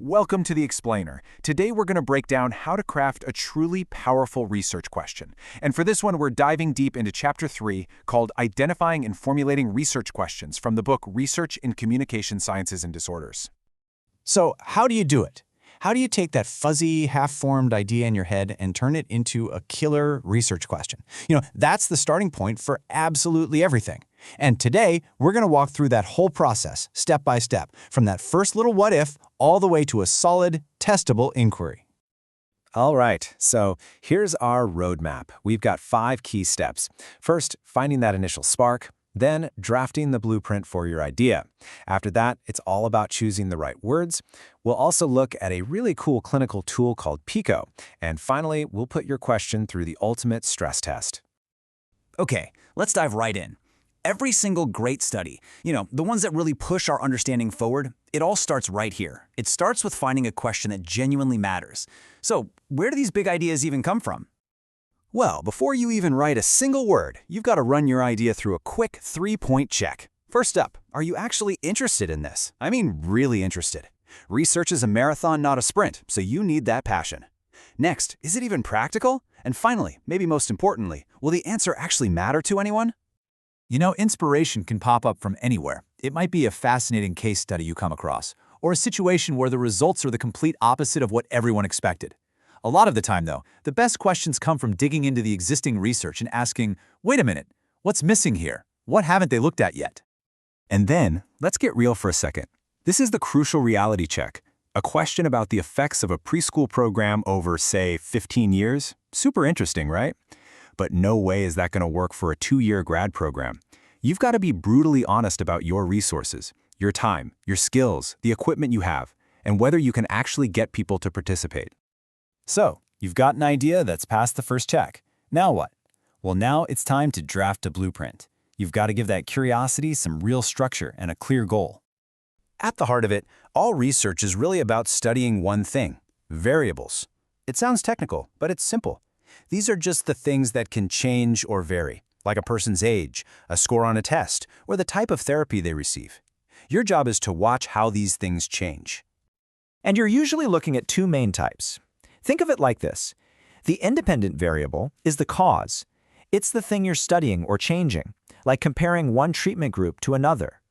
Welcome to The Explainer. Today we're going to break down how to craft a truly powerful research question. And for this one, we're diving deep into Chapter 3, called Identifying and Formulating Research Questions, from the book Research in Communication Sciences and Disorders. So how do you do it? How do you take that fuzzy, half-formed idea in your head and turn it into a killer research question? That's the starting point for absolutely everything. And today, we're going to walk through that whole process, step by step, from that first little what if all the way to a solid, testable inquiry. All right, so here's our roadmap. We've got 5 key steps. First, finding that initial spark. Then, drafting the blueprint for your idea. After that, it's all about choosing the right words. We'll also look at a really cool clinical tool called PICO. And finally, we'll put your question through the ultimate stress test. Okay, let's dive right in. Every single great study, the ones that really push our understanding forward, it all starts right here. It starts with finding a question that genuinely matters. So, where do these big ideas even come from? Well, before you even write a single word, you've got to run your idea through a quick 3-point check. First up, are you actually interested in this? I mean, really interested. Research is a marathon, not a sprint, so you need that passion. Next, is it even practical? And finally, maybe most importantly, will the answer actually matter to anyone? Inspiration can pop up from anywhere. It might be a fascinating case study you come across, or a situation where the results are the complete opposite of what everyone expected. A lot of the time, though, the best questions come from digging into the existing research and asking, wait a minute, what's missing here? What haven't they looked at yet? And then, let's get real for a second. This is the crucial reality check. A question about the effects of a preschool program over, say, 15 years? Super interesting, right? But no way is that going to work for a 2-year grad program. You've got to be brutally honest about your resources, your time, your skills, the equipment you have, and whether you can actually get people to participate. So, you've got an idea that's passed the first check. Now what? Well, now it's time to draft a blueprint. You've got to give that curiosity some real structure and a clear goal. At the heart of it, all research is really about studying one thing: variables. It sounds technical, but it's simple. These are just the things that can change or vary, like a person's age, a score on a test, or the type of therapy they receive. Your job is to watch how these things change. And you're usually looking at 2 main types. Think of it like this. The independent variable is the cause. It's the thing you're studying or changing, like comparing one treatment group to another.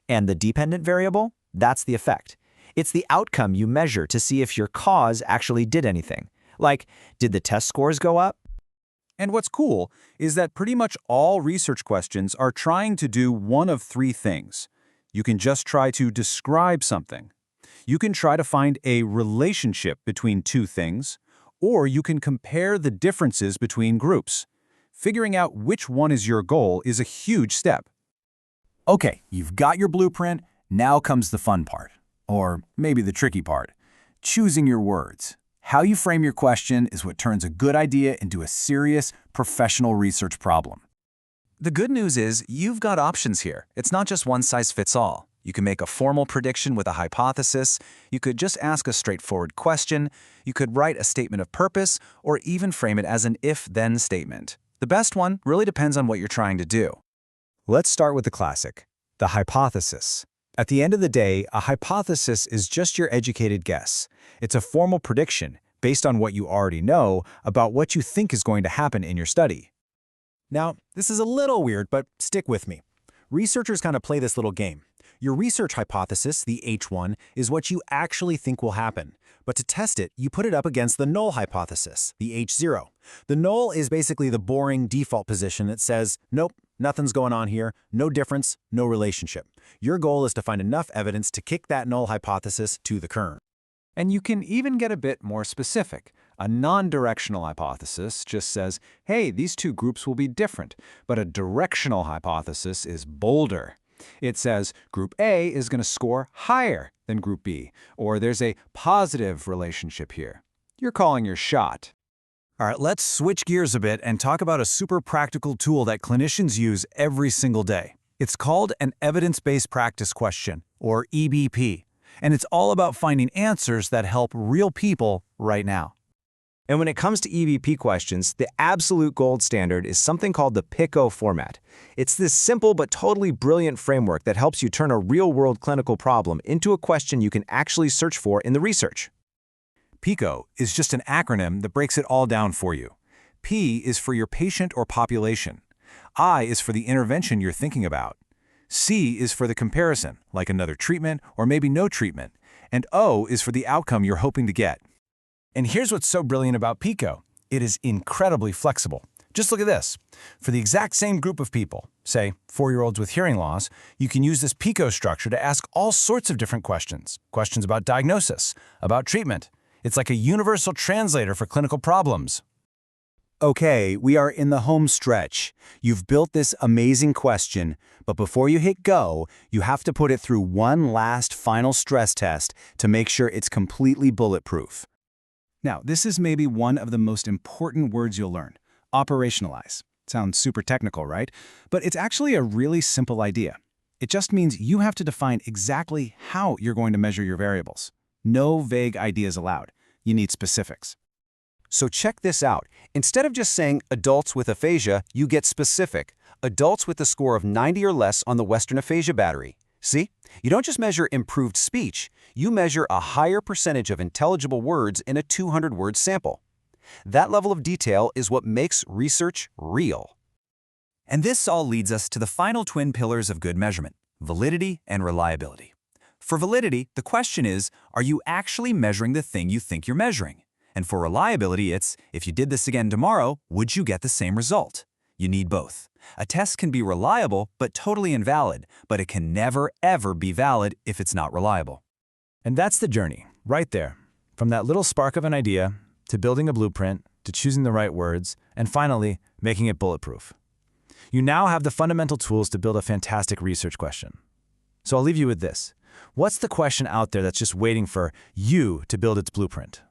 And the dependent variable, that's the effect. It's the outcome you measure to see if your cause actually did anything. Like, did the test scores go up? And what's cool is that pretty much all research questions are trying to do one of 3 things. You can just try to describe something. You can try to find a relationship between 2 things, or you can compare the differences between groups. Figuring out which one is your goal is a huge step. Okay, you've got your blueprint. Now comes the fun part. Or maybe the tricky part. Choosing your words. How you frame your question is what turns a good idea into a serious, professional research problem. The good news is you've got options here. It's not just one size fits all. You can make a formal prediction with a hypothesis. You could just ask a straightforward question. You could write a statement of purpose, or even frame it as an if-then statement. The best one really depends on what you're trying to do. Let's start with the classic, the hypothesis. At the end of the day, a hypothesis is just your educated guess. It's a formal prediction based on what you already know about what you think is going to happen in your study. Now, this is a little weird, but stick with me. Researchers kind of play this little game. Your research hypothesis, the H1, is what you actually think will happen. But to test it, you put it up against the null hypothesis, the H0. The null is basically the boring default position that says, nope, nothing's going on here, no difference, no relationship. Your goal is to find enough evidence to kick that null hypothesis to the curb. And you can even get a bit more specific. A non-directional hypothesis just says, hey, these 2 groups will be different, but a directional hypothesis is bolder. It says Group A is going to score higher than Group B, or there's a positive relationship here. You're calling your shot. All right, let's switch gears a bit and talk about a super practical tool that clinicians use every single day. It's called an evidence-based practice question, or EBP, and it's all about finding answers that help real people right now. And when it comes to EVP questions, the absolute gold standard is something called the PICO format. It's this simple but totally brilliant framework that helps you turn a real-world clinical problem into a question you can actually search for in the research. PICO is just an acronym that breaks it all down for you. P is for your patient or population. I is for the intervention you're thinking about. C is for the comparison, like another treatment or maybe no treatment. And O is for the outcome you're hoping to get. And here's what's so brilliant about PICO. It is incredibly flexible. Just look at this. For the exact same group of people, say 4-year-olds with hearing loss, you can use this PICO structure to ask all sorts of different questions. Questions about diagnosis, about treatment. It's like a universal translator for clinical problems. Okay, we are in the home stretch. You've built this amazing question, but before you hit go, you have to put it through one last final stress test to make sure it's completely bulletproof. Now, this is maybe one of the most important words you'll learn. Operationalize. Sounds super technical, right? But it's actually a really simple idea. It just means you have to define exactly how you're going to measure your variables. No vague ideas allowed. You need specifics. So check this out. Instead of just saying adults with aphasia, you get specific. Adults with a score of 90 or less on the Western Aphasia Battery. See? You don't just measure improved speech, you measure a higher percentage of intelligible words in a 200-word sample. That level of detail is what makes research real. And this all leads us to the final twin pillars of good measurement: validity and reliability. For validity, the question is, are you actually measuring the thing you think you're measuring? And for reliability, it's, if you did this again tomorrow, would you get the same result? You need both. A test can be reliable but totally invalid, but it can never, ever be valid if it's not reliable. And that's the journey, right there. From that little spark of an idea, to building a blueprint, to choosing the right words, and finally, making it bulletproof. You now have the fundamental tools to build a fantastic research question. So I'll leave you with this. What's the question out there that's just waiting for you to build its blueprint?